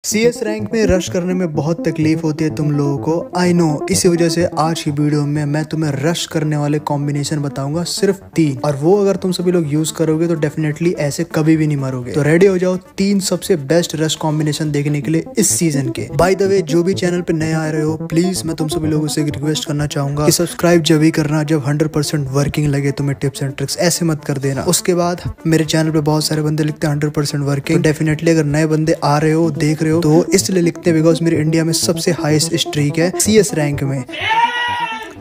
CS rank में rush करने में बहुत तकलीफ होती है तुम लोगों को, आई नो। इसी वजह से आज की वीडियो में मैं तुम्हें रश करने वाले कॉम्बिनेशन बताऊंगा, सिर्फ 3, और वो अगर तुम सभी लोग यूज करोगे तो डेफिनेटली ऐसे कभी भी नहीं मरोगे। तो रेडी हो जाओ 3 सबसे बेस्ट रश कॉम्बिनेशन देखने के लिए इस सीजन के। बाय द वे, जो भी चैनल पे नए आ रहे हो, प्लीज मैं तुम सभी लोगों से रिक्वेस्ट करना चाहूंगा कि सब्सक्राइब जब ही करना जब 100% वर्किंग लगे तुम्हें टिप्स एंड ट्रिक्स, ऐसे मत कर देना। उसके बाद मेरे चैनल पे बहुत सारे बंदे लिखते हैं 100% वर्किंग, तो डेफिनेटली अगर नए बंदे आ रहे हो, देख रहे हो, तो इसलिए लिखते हैं बिकॉज मेरे इंडिया में सबसे हाईएस्ट स्ट्रीक है CS रैंक में।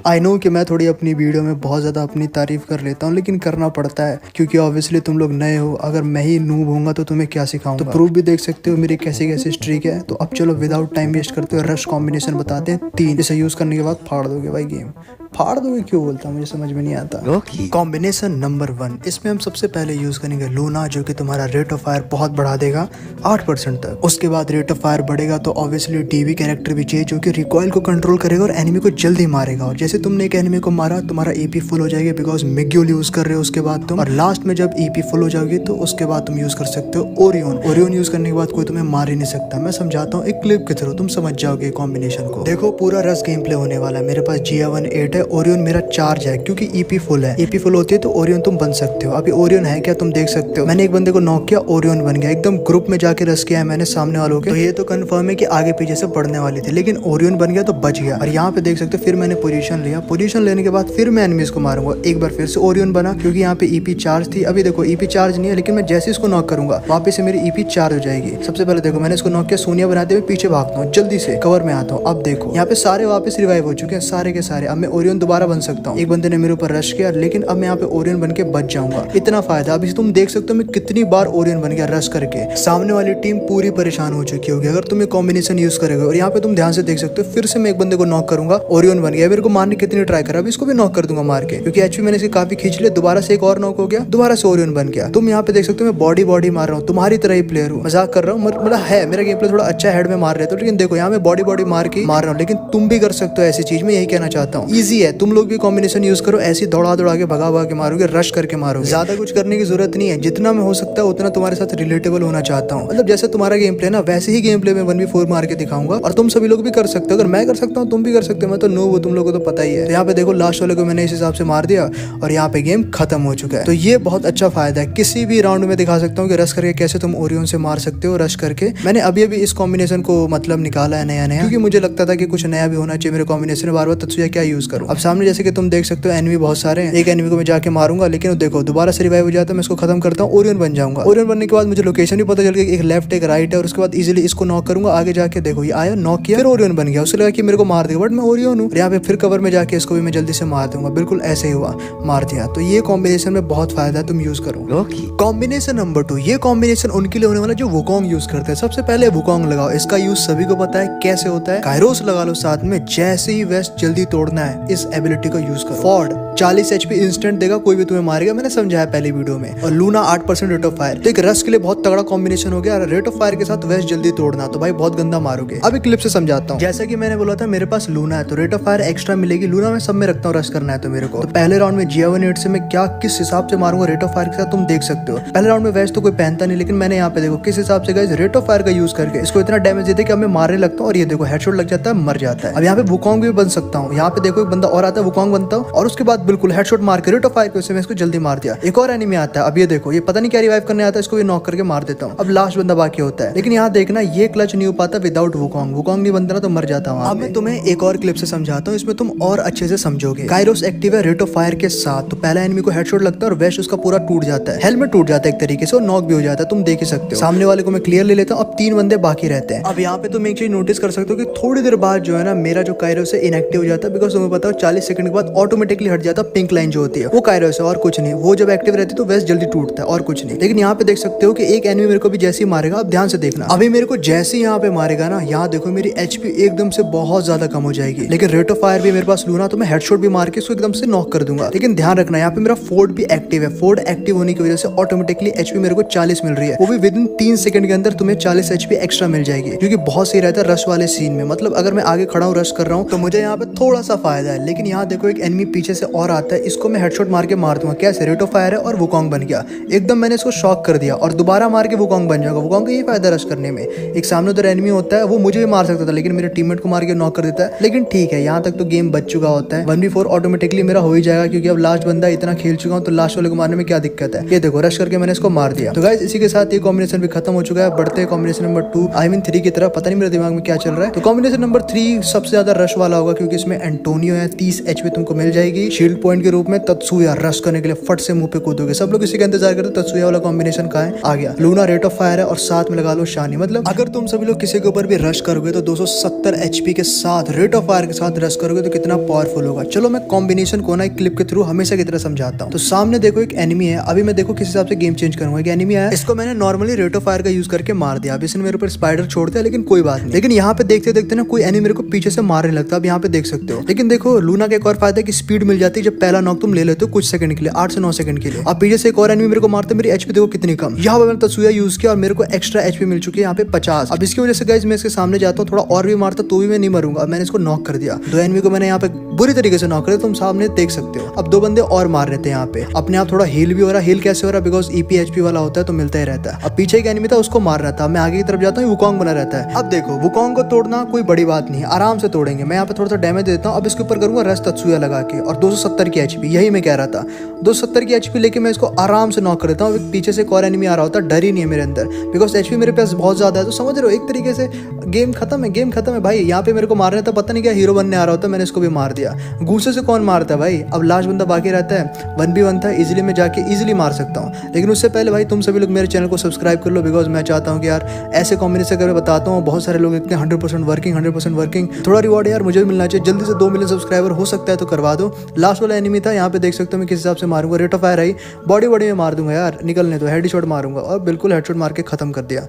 आई नो कि मैं थोड़ी अपनी वीडियो में बहुत ज़्यादा अपनी तारीफ कर लेता हूँ, लेकिन करना पड़ता है क्योंकि ऑब्वियसली तुम लोग नए हो। अगर मैं ही नूब होऊंगा तो तुम्हें क्या सिखाऊंगा। तो प्रूफ भी देख सकते हो मेरी कैसे कैसे स्ट्रीक है। तो अब चलो विदाउट टाइम वेस्ट करते हुए रश कॉम्बिनेशन बताते हैं 3, इसे यूज करने के बाद फाड़ दोगे भाई गेम। फाड़ दोगे क्यों बोलता हूँ, मुझे समझ में नहीं आता। कॉम्बिनेशन नंबर 1, इसमें हम सबसे पहले यूज करेंगे लूना, जो कि तुम्हारा रेट ऑफ फायर बहुत बढ़ा देगा 8% तक। उसके बाद रेट ऑफ फायर बढ़ेगा तो ऑब्वियसली डीवी कैरेक्टर भी चाहिए जो कि रिकॉइल को कंट्रोल करेगा और एनिमी को जल्दी मारेगा। और जैसे तुमने एक एनिमी को मारा, तुम्हारा ईपी फुल हो जाएगी बिकॉज मिग्यूल यूज कर रहे हो उसके बाद तुम। और लास्ट में जब ईपी फुल हो जाओगी तो उसके बाद तुम यूज कर सकते हो ओरियन यूज करने के बाद कोई तुम्हें मार ही नहीं सकता। मैं समझाता हूँ एक क्लिप के थ्रू, तुम समझ जाओगे कॉम्बिनेशन को। देखो पूरा रस गेम प्ले होने वाला है। मेरे पास GA18 है, ओरियन मेरा चार्ज है क्योंकि ईपी फुल है। ईपी फुल होती है तो ओरियन तुम बन सकते हो। अभी ओरियन है क्या, तुम देख सकते हो। मैंने एक बंदे को नॉक किया, ओरियन बन गया। एकदम ग्रुप में जाके रस किया है मैंने सामने वालों के, तो ये तो कंफर्म है कि आगे पीछे से पड़ने वाली थी, लेकिन ओरियन बन गया तो बच गया। और यहाँ पे देख सकते हो फिर मैंने पोजीशन लिया। पोजीशन लेने के बाद फिर मैं एनिमीज को मारूंगा। एक बार फिर से ओरियन बना क्योंकि यहाँ पे ईपी चार्ज थी। अभी देखो ईपी चार्ज नहीं है, लेकिन मैं जैसे इसको नॉक करूंगा वापस से मेरी ईपी चार्ज हो जाएगी। सबसे पहले देखो मैंने इसको नॉक किया, सोनिया बनाते हुए पीछे भागता हूँ, जल्दी से कवर में आता हूँ। अब देखो यहाँ पे सारे वापस रिवाइव हो चुके हैं, सारे के सारे। अब मैं ओरियन दोबारा बन सकता हूँ। एक बंदे ने मेरे ऊपर रश किया, लेकिन अब मैं यहाँ पे ओरियन बन के बच जाऊंगा। इतना फायदा। अभी तुम देख सकते हो मैं कितनी बार ओरियन बन गया रश करके। सामने वाली टीम पूरी परेशान हो चुकी होगी अगर तुम ये कॉम्बिनेशन यूज करोगे। और यहाँ पे तुम ध्यान से देख सकते हो फिर से मैं एक बंदे को नॉक करूंगा, ओरियन बन गया। मेरे को मारने कितनी ट्राई करा, अभी इसको भी नॉक कर दूंगा मार के, क्योंकि एचपी मैंने इसे काफी खींच लिया। दोबारा से एक और नॉक हो गया, दोबारा से ओरियन बन गया। तुम यहाँ पे देख सकते हो मैं बॉडी मार रहा हूँ, तुम्हारी तरह ही प्लेयर हूँ। मजाक कर रहा हूँ, मतलब है मेरा गेम प्ले थोड़ा अच्छा हेड में मार रहे थे, लेकिन देखो यहाँ मैं बॉडी मार के मार रहा हूँ। लेकिन तुम भी कर सकते हो ऐसी चीज, में यही कहना चाहता हूँ। ईजी है, तुम लोग भी कॉम्बिनेशन यूज करो। ऐसी दौड़ा के भगा के मारोगे, रश करके मारोगे। ज्यादा कुछ करने की जरूरत नहीं है, जितना मैं हो सकता है उतना तुम्हारे साथ रिलेटेबल होना चाहता हूँ। मतलब जैसे तुम्हारा गेम प्ले ना, वैसे ही गेम प्ले में 1v4 मार के दिखाऊंगा। और तुम सभी लोग भी कर सकते हो। अगर मैं कर सकता हूँ तुम भी कर सकते हो। मैं तो नूब हूं, तुम लोगों को तो पता ही है। तो यहाँ पे देखो लास्ट वाले को मैंने इस हिसाब से मार दिया और यहाँ पे गेम खत्म हो चुका है। तो ये बहुत अच्छा फायदा है। किसी भी राउंड में दिखा सकता हूँ कि रश करके कैसे तुम ओरियन से मार सकते हो। रश करके मैंने अभी इस कॉम्बिनेशन को मतलब निकाला है नया, क्योंकि मुझे लगता था कि कुछ नया भी होना चाहिए मेरे कॉम्बिनेशन में। बार तत्सुया क्या यूज करूँ। अब सामने जैसे कि तुम देख सकते हो एनिमी बहुत सारे हैं। एक एनिमी को मैं जाके मारूंगा, लेकिन देखो दोबारा से रिवाइव हो जाता है। मैं इसको खत्म करता हूँ, ओरियन बन जाऊंगा। ओरियन बनने के बाद मुझे लोकेशन भी पता चल गया, एक लेफ्ट एक राइट है। और उसके बाद इजीली इसको नॉक करूंगा। आगे जाके देखो ये आया, नॉक किया, फिर ओरियन बन गया। उससे लगा कि मेरे को मार देगा, बट मैं ओरियन हूँ। यहाँ पे फिर कवर में जाके इसको भी मैं जल्दी से मार दूंगा। बिल्कुल ऐसे ही हुआ, मार दिया। तो ये कॉम्बिनेशन में बहुत फायदा है, तुम यूज करो। कॉम्बिनेशन नंबर 2, ये कॉम्बिनेशन उनके लिए होने वाला जो वुकोंग यूज करते हैं। सबसे पहले वुकोंग लगाओ। इसका यूज सभी को पता है कैसे होता है। काइरोस लगा लो साथ में। जैसे ही वेस्ट जल्दी तोड़ना है, इस एबिलिटी को यूज करो। फॉर्ड 40 HP इंस्टेंट देगा, कोई भी तुम्हें मारेगा, मैंने समझाया पहली वीडियो में। और लूना 8% रेट ऑफ फायर। तो एक रश के लिए बहुत तगड़ा कॉम्बिनेशन हो गया। रेट ऑफ फायर के साथ वेस्ट जल्दी तोड़ना, तो भाई बहुत गंदा मारोगे। अभी क्लिप से समझाता हूँ। जैसा कि मैंने बोला था मेरे पास लूना है तो रेट ऑफ फायर एक्स्ट्रा मिलेगी। लूना मैं सब में रखता हूँ रश करना है तो मेरे को। तो पहले राउंड में GA18 से मैं क्या किस हिसाब से मारूंगा रेट ऑफ फायर के साथ, तुम देख सकते हो। पहले राउंड में वेस्ट तो कोई पहनता नहीं, लेकिन मैंने यहाँ पे देखो किस हिसाब से गाइस रेट ऑफ फायर का यूज करके इसको इतना डैमेज देते कि अब मैं मारने लगता हूँ। और ये देखो हेडशॉट लग जाता है, मर जाता है। अब यहाँ पे वुकोंग भी बन सकता हूँ। यहाँ पे देखो एक बंदा और आता है, वुकोंग बनता हूँ और उसके बाद बिल्कुल हेडशॉट मार के रेट ऑफ फायर पे मैं इसको जल्दी मार दिया। एक और एनिमी आता है, अब ये देखो ये पता नहीं क्या रिवाइव करने आता है, इसको भी नॉक करके मार देता हूँ। अब लास्ट बंदा बाकी होता है, लेकिन यहाँ देखना ये क्लच नहीं हो पाता विदाउट वुकोंग। वुकोंग नहीं बनता ना तो मर जाता हूँ। अब मैं तुम्हें एक और क्लिप से समझाता हूँ, इसमें तुम और अच्छे से समझोगे। काइरोस एक्टिव है रेट ऑफ फायर के साथ। तो पहला एनिमी को हेडशॉट लगता है और वेस्ट उसका पूरा टूट जाता है, हेलमेट टूट जाता है एक तरीके से, और नॉक भी हो जाता है। तुम देख ही सकते हो। सामने वाले को मैं क्लियर ले लेता हूँ। अब 3 बंदे बाकी रहते हैं। अब यहाँ पे तुम एक चीज नोटिस कर सकते हो कि थोड़ी देर बाद जो है ना मेरा जो काइरोस है इनएक्टिव हो जाता है। बिकॉज तुम्हें पता है 40 सेकंड के बाद ऑटोमेटिकली हट जाता है। पिंक लाइन जो होती है वो काइरोस है और कुछ नहीं। वो जब एक्टिव रहती है तो वेस्ट जल्दी टूटता है और कुछ नहीं। लेकिन यहाँ पे देख सकते हो कि एक एनिमी मेरे को भी जैसे ही मारेगा, अब ध्यान से देखना, अभी मेरे को जैसे ही यहाँ पे मारेगा ना, यहाँ देखो मेरी HP एकदम से बहुत ज्यादा कम हो जाएगी। लेकिन रेट ऑफ फायर भी मेरे पास लूना, तो मैं हेडशॉट भी मार के इसको एकदम से नॉक कर दूंगा। लेकिन ध्यान रखना यहाँ पे मेरा फोर्ड भी एक्टिव है। फोर्ड एक्टिव होने की वजह से ऑटोमेटिकली HP मेरे को 40 मिल रही है। वो भी विद इन 3 सेकंड के अंदर तुम्हें 40 HP एक्स्ट्रा मिल जाएगी, जो कि बहुत सही रहता है रश वाले सीन में। मतलब अगर मैं आगे खड़ा हूँ रश कर रहा हूँ तो मुझे यहाँ पे थोड़ा सा फायदा है, लेकिन यहाँ देखो एक एनिमी पीछे से और आता है, इसको मैं हेडशॉट मार के मार दूंगा। कैसे? रेट ऑफ फायर है और वुकोंग बन गया एकदम, मैंने इसको शॉक कर दिया और दोबारा मार के वुकोंग बन जाएगा। वुकोंग का ये फायदा रश करने में, एक सामने उधर एनिमी होता है, वो मुझे भी मार सकता था लेकिन मेरे टीममेट को मार के नॉक कर देता है। लेकिन ठीक है, यहाँ तक तो गेम बच चुका होता है। 1v4 ऑटोमेटिकली मेरा हो ही जाएगा क्योंकि अब लास्ट बंदा इतना खेल चुका हूँ, तो लास्ट वाले को मारने में क्या दिक्कत है। ये देखो रश करके मैंने इसको मार दिया। तो गाइस इसी के साथ ये कॉम्बिनेशन भी खत्म हो चुका है। बढ़ते हैं कॉम्बिनेशन नंबर 2 आई मीन 3 की तरफ। पता नहीं मेरे दिमाग में क्या चल रहा है। तो कॉम्बिनेशन नंबर 3 सबसे ज्यादा रश वाला होगा क्योंकि इसमें एंटोनियो है, 30 HP तुमको मिल जाएगी शील्ड पॉइंट के रूप में। तत्सुया रश करने के लिए फट से मुंह पे कूदोगे। सब लोग इसी का इंतजार करते। तत्सुया वाला कॉम्बिनेशन का है, आ गया। लूना रेट ऑफ फायर है और साथ में लगा लो शानी। मतलब अगर तुम सभी लोग किसी के ऊपर भी रश करोगे तो 270 HP के साथ रेट ऑफ फायर के साथ रश करोगे तो कितना पावरफुल होगा। चलो मैं कॉम्बिनेशन को ना एक क्लिप के थ्रू हमेशा की तरह समझाता हूँ। तो सामने देखो एक एनिमी है, अभी मैं देखो किस हिसाब से गेम चेंज करूंगा। एक एनिमी है, इसको मैंने नॉर्मली रेट ऑफ फायर का यूज करके मार दिया। अब इसने मेरे ऊपर स्पाइडर छोड़ दिया लेकिन कोई बात नहीं। लेकिन यहाँ पे देखते देखते ना कोई एनिमी मेरे को पीछे से मारने लगता है। अब यहाँ पे देख सकते हो। लेकिन देखो लूना का एक और फायदा है कि स्पीड मिल जाती है जब पहला नॉक तुम ले लेते हो कुछ सेकंड के लिए, 8 से 9 सेकंड के लिए। अब पीछे से एक और एनिमी मेरे को मारते, मेरी HP देखो कितनी कम। यहाँ पे मैंने तत्सुया यूज किया और मेरे को एक्स्ट्रा HP मिल चुकी है यहाँ पे 50। अब इसकी वजह से गाइस मैं इसके सामने जाता हूँ, थोड़ा और भी मारता तो भी मैं नहीं मरूंगा। अब मैंने इसको नॉक कर दिया। 2 एनिमी को मैंने यहाँ पे बुरी तरीके से नॉक कर दिया, तुम सामने देख सकते हो। अब 2 बंदे और मार रहे थे यहाँ पे। अपने आप थोड़ा हील भी हो रहा है। हील कैसे हो रहा है? बिकॉज EP HP वाला होता है तो मिलता ही रहता है। अब पीछे एक एनिमी था, उसको मार रहा था। मैं आगे की तरफ जाता हूँ, वुकोंग बना रहता है। अब देखो वुकोंग को तोड़ना कोई बड़ी बात नहीं है, आराम से तोड़ेंगे। मैं यहाँ पे थोड़ा सा डैमेज देता हूँ। अब इसके ऊपर करूंगा रश तत्सुया लगा के और 270 की HP, यही मैं कह रहा था। 270 की HP लेके मैं इसको आराम से नॉक कर देता हूँ। पीछे से एक और एनिमी आ रहा होता है, डर ही नहीं है मेरे अंदर बिकॉज HP मेरे पास बहुत ज्यादा है। तो समझ रहे हो, एक तरीके से गेम खत्म है, गेम खत्म है भाई। यहाँ पे मेरे को मारने था, पता नहीं क्या हीरो बनने आ रहा होता, मैंने इसको भी मार दिया। गुस्से से कौन मारता है भाई? अब लास्ट बंदा बाकी रहता है, 1v1 था, इजिली मैं जाके इजिली मार सकता हूँ। लेकिन उससे पहले भाई तुम सभी लोग मेरे चैनल को सब्सक्राइब कर लो बिकॉज मैं चाहता हूँ कि यार ऐसे कॉम्बिनेशन अगर मैं बताता हूँ, बहुत सारे लोग लिखते हैं 100% वर्किंग 100% वर्किंग। थोड़ा रिवॉर्ड यार मुझे भी मिलना चाहिए। जल्दी से 2 मिलियन सब्सक्राइबर हो सकता है तो करवा दो। लास्ट वाला एनिमी था, यहाँ पे देख सकते हो मैं किस हिसाब से मारूंगा। Rate of fire I, body में मार दूंगा यार, निकलने तो हेडशॉट मारूंगा और बिल्कुल हेडशॉट मार के खत्म कर दिया।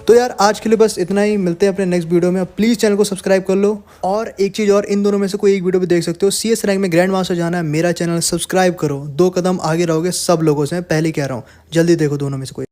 तो यार आज के लिए बस इतना ही, मिलते हैं अपने नेक्स्ट वीडियो में। प्लीज चैनल को सब्सक्राइब कर लो। और एक चीज और, इन दोनों में से कोई एक वीडियो भी देख सकते हो। CS रैंक में ग्रैंड मास्टर जाना है, मेरा चैनल सब्सक्राइब करो, 2 कदम आगे रहोगे सब लोगों से, पहले कह रहा हूँ। जल्दी देखो दोनों में से कोई।